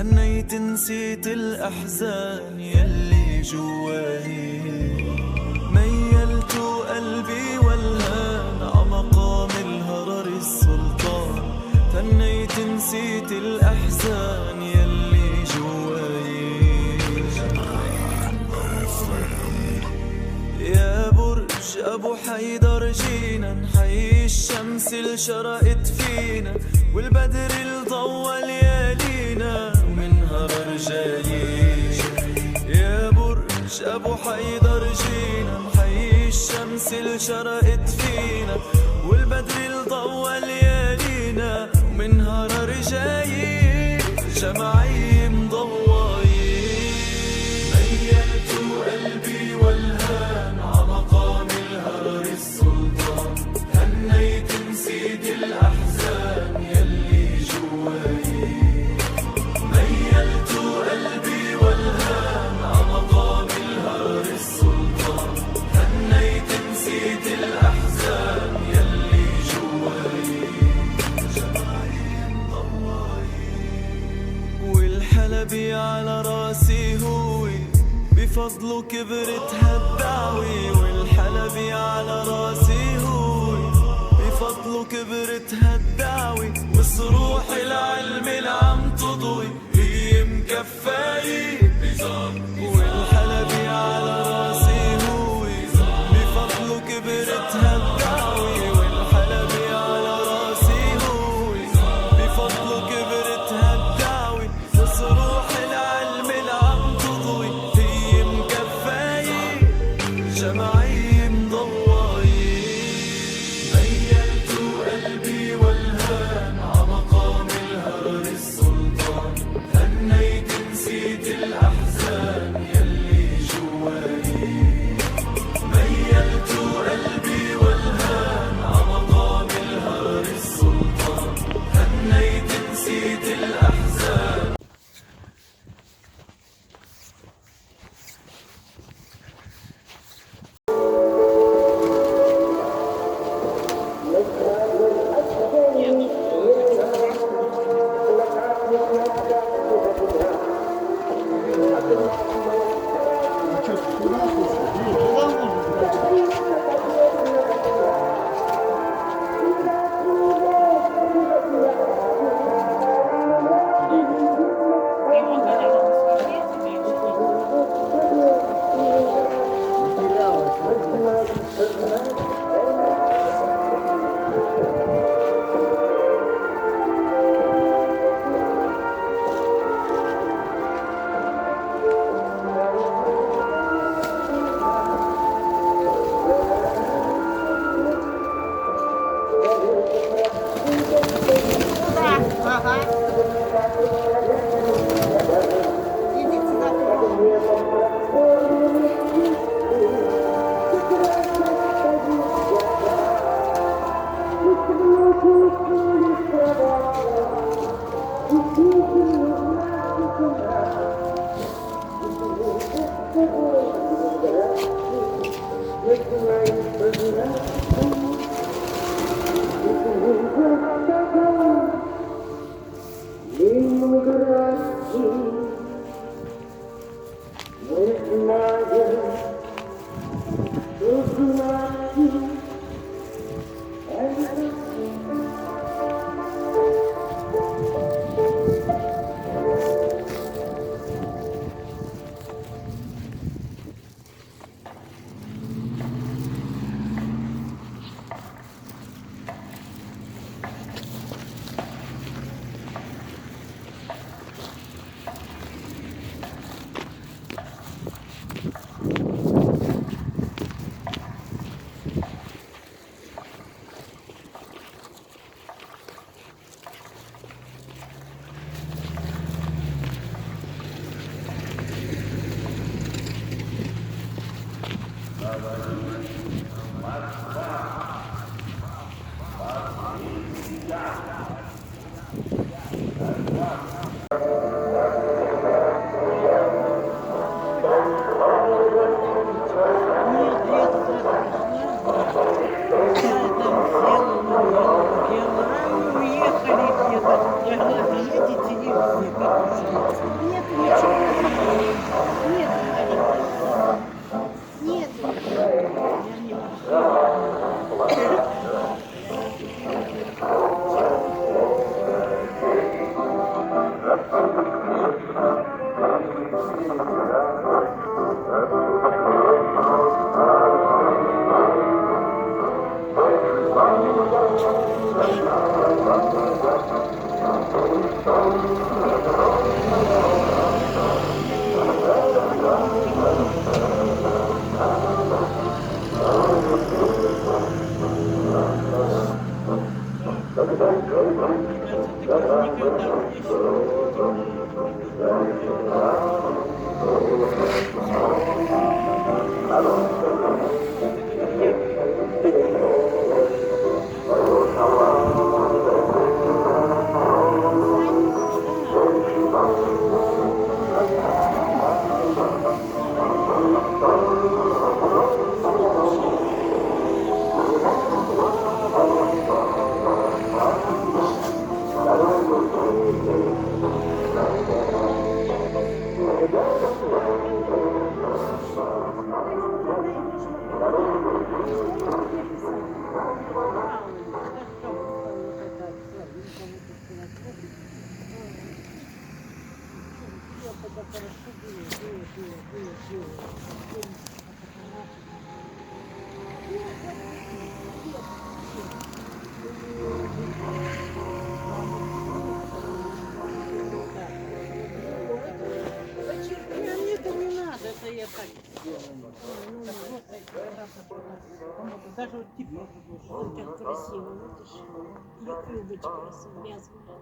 هنيت نسيت الأحزان يلي جواي، ميلت قلبي والهان عمقام الهرر السلطان، هنيت نسيت الأحزان يلي جواي. يا برج أبو حيدر جينا نحيي الشمس اللي شرقت فينا والبدر اللي ضوى ليالينا ومنها رجالي. يا برج أبو حيدر جينا نحيي الشمس اللي شرقت فينا والبدر اللي ضوى ليالينا ومنها رجالي. جمعي مضواي ميلت قلبي والهان عمقام الهرر السلطان، هنيت نسيت الأحزان يلي جواي، ميلت قلبي والهان عمقام الهرر السلطان، هنيت نسيت الأحزان يلي جواي. جمعي مضواي والحلبي على راسي هوي بفضله كبرت هالدعوي، والحلبي على راسي هوي بفضله كبرت هالدعوي، وصروح العلم اللي عم تضوي هي مكفاي. والحلبي على راسي هوي بفضله كبرت هالدعوي، والحلبي على راسي هوي بفضله كبرت هالدعوي، وصروح العلم اللي عم تضوي هي مكفاي. جمعي مضواي ميلت قلبي والهان عمقام الهرر السلطان، Мне это не надо, это я так сделала. Даже вот типа, вот так красиво, видишь? Как юбочка связана.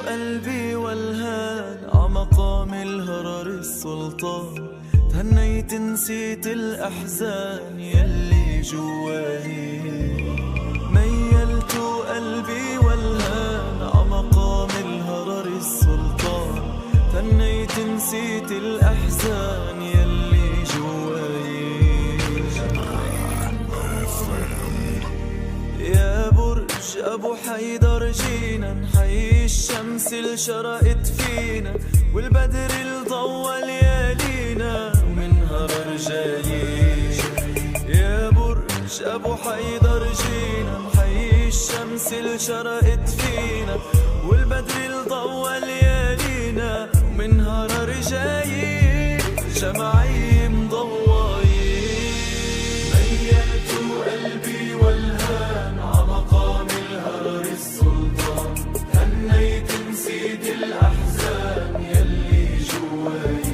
قلبي والهان عمقام الهرر السلطان تهنيت نسيت الأحزان يلي جواهي ميلت قلبي والهان عمقام الهرر السلطان تهنيت نسيت الأحزان يلي جواهي يا برج أبو حيدر جينا نحيي الشمس اللي شرقت فينا والبدر اللي ضوى ليالينا ومنها رجالي يا برج أبو حيدر جينا نحيي الشمس اللي شرقت فينا والبدر اللي ضوى ليالينا ومنها رجالي جمعي مضوي ميلت قلبي والهان عمقام الهرر السلطان هنيت نسيت الأحزان يلي جواي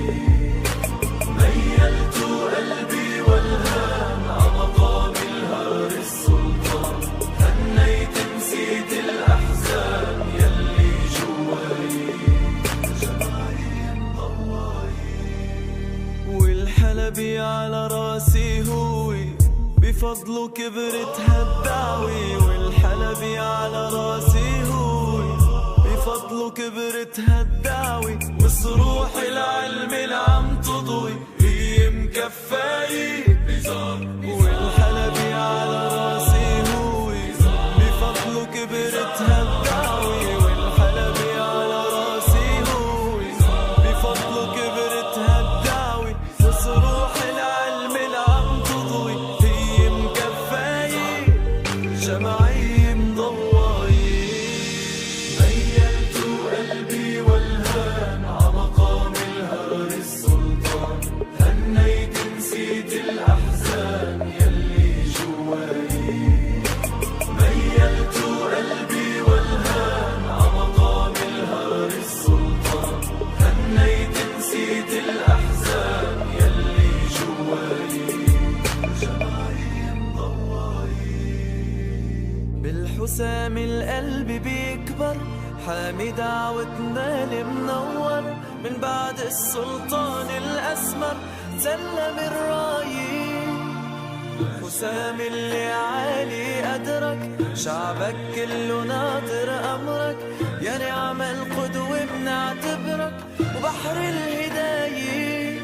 ميلت قلبي والهان عمقام الهرر السلطان بفضله كبرت هالدعوة والحلبي على راسي هو. بفضله كبرت هالدعوة وصروح العلم اللي عم تضوي هي مكفاية والحلبي على راسي هو. بفضله كبرت هالدعوة والحلبي على راسي هو. بفضله كبرت هالدعوة وصروح العلم اللي عم تضوي هي مكفاية جمعية مضوية. ميلت قلبي والهان عمقام الهرر السلطان، هنيت نسيت الأحزان يلي جواي. ميلت قلبي والهان عمقام الهرر السلطان، هنيت نسيت الأحزان يلي جواي جمعية مضوية. بالحسام القلب بيكبر حامي دعوتنا المنور، من بعد السلطان الأسمر سلم الراية. حسام اللي عالي أدرك شعبك كله ناطر أمرك، يا نعم القدوة بنعتبرك وبحر الهداية.